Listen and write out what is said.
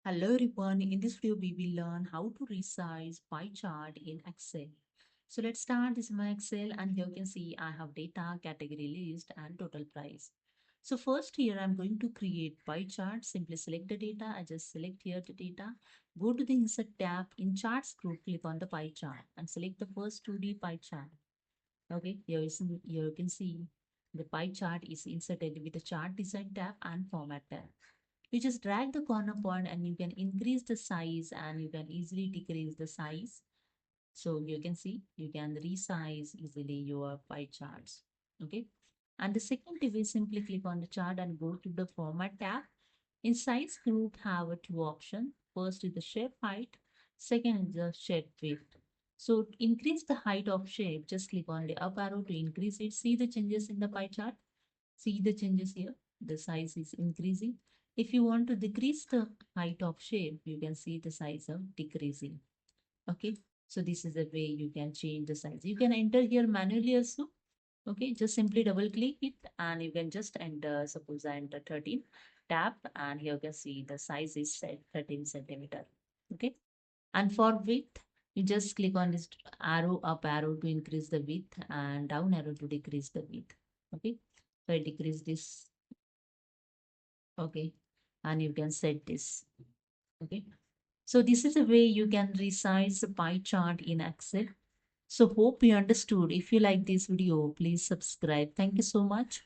Hello everyone, in this video we will learn how to resize pie chart in Excel. So let's start. This is my Excel and here you can see I have data, category list and total price. So first here I'm going to create pie chart. Simply select the data. I just select here the data. Go to the insert tab. In charts group, click on the pie chart and select the first 2D pie chart. Okay, here you can see the pie chart is inserted with the chart design tab and format tab. You just drag the corner point and you can increase the size and you can easily decrease the size. So you can see you can resize easily your pie charts. Okay. And the second tip is simply click on the chart and go to the format tab. In size group have a two options. First is the shape height. Second is the shape width. So to increase the height of shape, just click on the up arrow to increase it. See the changes in the pie chart. See the changes here. The size is increasing. If you want to decrease the height of shape, you can see the size of decreasing. Okay. So this is the way you can change the size. You can enter here manually also. Okay. Just simply double click it and you can just enter, suppose I enter 13, tap and here you can see the size is set 13 centimeter. Okay. And for width, you just click on this arrow, up arrow to increase the width and down arrow to decrease the width. Okay. So I decrease this. Okay. And you can set this. Okay. So this is a way you can resize the pie chart in Excel. So hope you understood. If you like this video, please subscribe. Thank you so much.